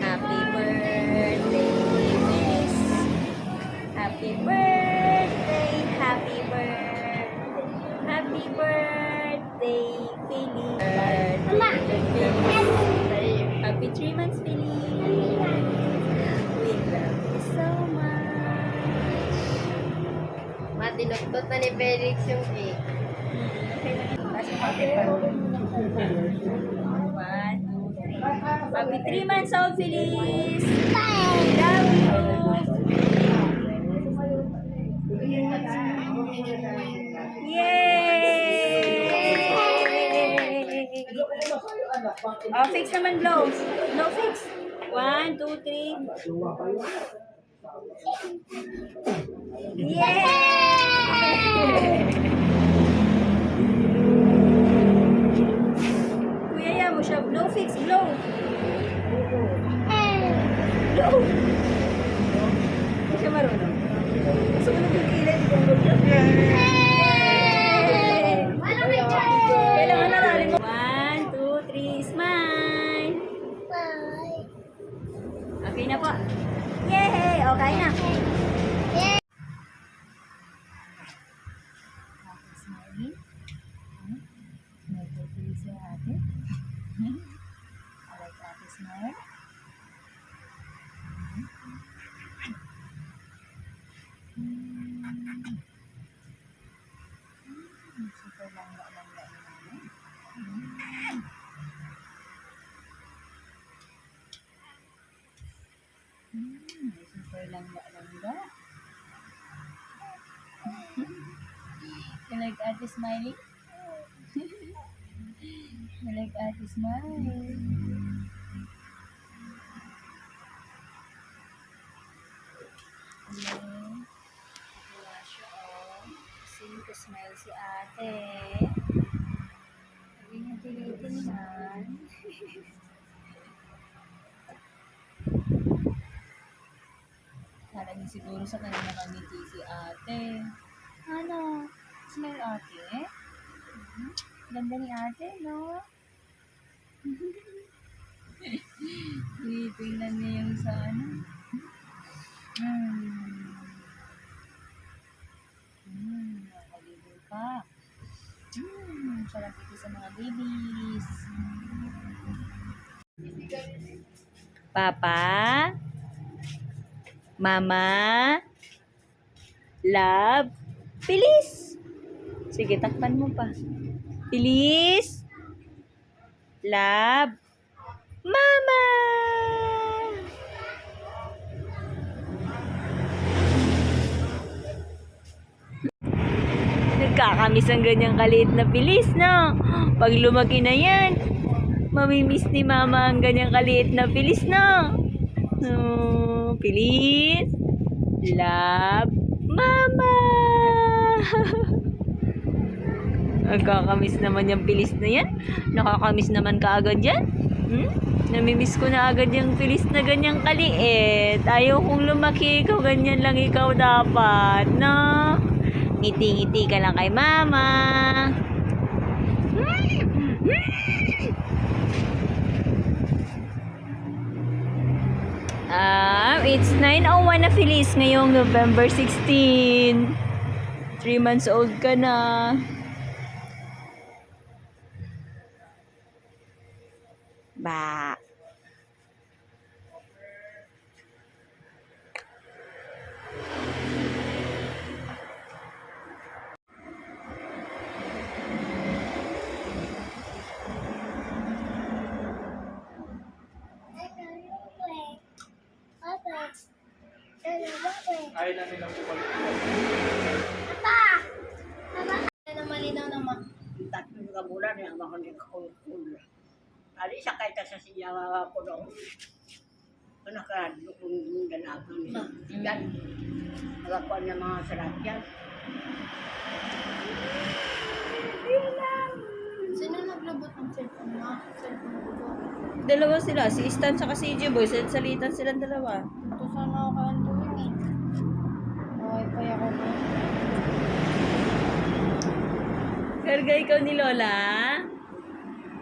Happy birthday, Miss. Happy birthday, happy birthday. Happy birthday, Philly. Happy 3 months, Philly. We love you so much. Matinuktot na ni Felix yung cake. One, two, three. Happy 3 months old, Phyllis. Love you. Yay! Oh, fix naman blow. No fix. 1, 2, 3. Yay! Kuya, yan mo siya. Blow, fix, blow. Blow. Hindi siya marunong. Sumunod yung kilid. Kailangan nararin mo. 1, 2, 3, smile. Okay na po. Yay! Okay na. Smiling. Smile for Felicia, ate. I like ate smile. Super langga-langga naman. Super langga-langga. You like ate smiling? You like ate smiling? Wala siya, oh. Sino ka smile si ate? Hindi niya tinitingnan. Kala niya siguro sa kanya nakangiti si ate. Ano? Smile ate? Ganda ni ate, no? Tinitingnan niya yung sa ano. Nakaligo pa. Sarap ito sa mga babies. Papa? Mama? Love? Bilis! Sige, takpan mo pa. Bilis! Love? Mama! Nagkakamiss ang ganyang kaliit na bilis, no? Pag lumaki na yan, mamimiss ni mama ang ganyang kaliit na bilis, no? Bilis, love, mama! Nagkakamiss naman yung bilis na yan. Nakakamiss naman kaagad yan. Namimiss ko na agad yung bilis na ganyang kaliit. Ayaw kong lumaki, ikaw ganyan lang ikaw dapat, no? Ngiti-ngiti ka lang kay mama. It's 9:01 na, Feliz, ngayong November 16. 3 months old ka na. Ba. Ayaw na nilang bumalik. Ano malinaw naman? Tatlong kabulan yung mga nagkakul. Ali sa kahit sa siya ko doon. Nakarado kung ganapan niya. Yan. Nagakuha niya mga sarap yan. Sino naglabot ng cellphone mo? Cellphone ko ba? Dalawa sila, si Stan at si J-Boy. Salitan silang dalawa. Ito sana ako kaanduin eh. Okay, pa ako. Karga ikaw ni Lola?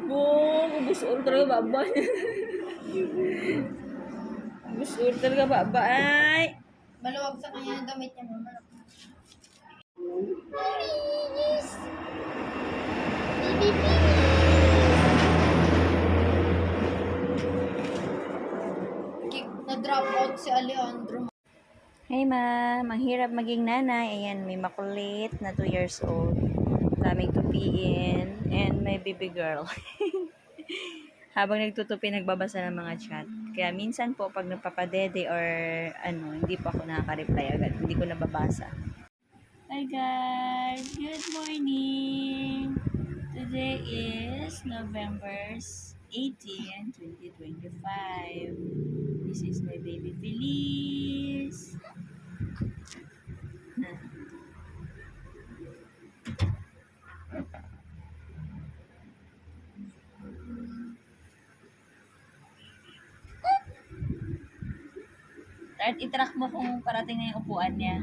Bung, busur talaga baba. Busur talaga baba ay. Maluwag sa kanya yung damit niya, mama. Na-drop out si Alejandro. Hey ma'am, ang hirap maging nanay. Ayan, may makulit na 2 years old. Daming tupiin. And may baby girl. Habang nagtutupi, nagbabasa ng mga chat. Kaya minsan po, pag nagpapadede or hindi po ako nakaka-reply agad. Hindi ko nababasa. Hi guys! Good morning! Today is November 18, 2025. This is my baby Feliz. At itrack mo kung parating na yung upuan niya.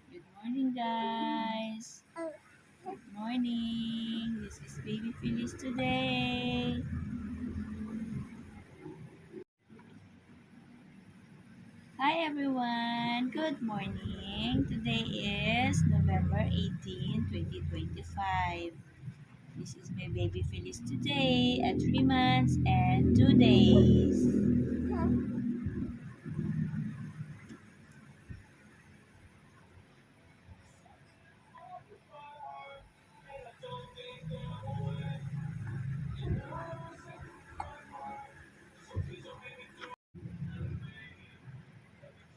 Good morning, guys. Good morning. This is baby Feliz today. Hi everyone. Good morning. Today is November 18, 2025. This is my baby Feliz today at 3 months and 2 days.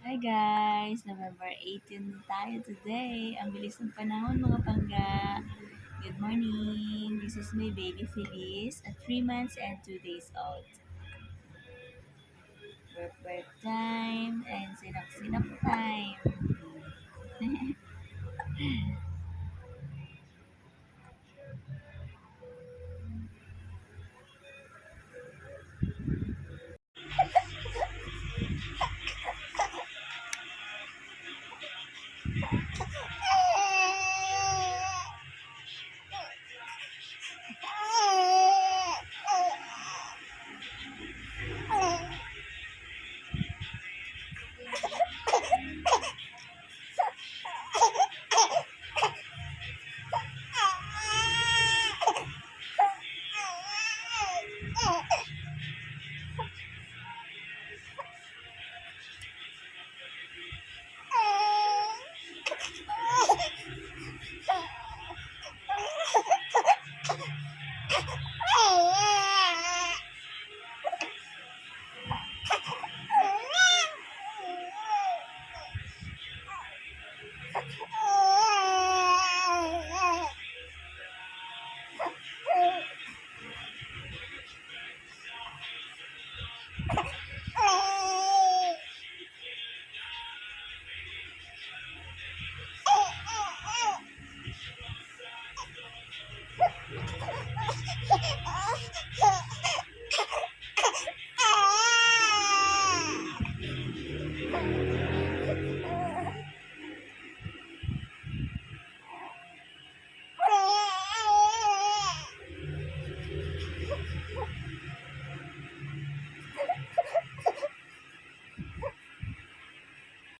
Hi guys! November 18 tayo today. Ang bilis ng panahon mga pangga. Good morning! This is my baby Feliz at 3 months and 2 days old. Work time and sinap time.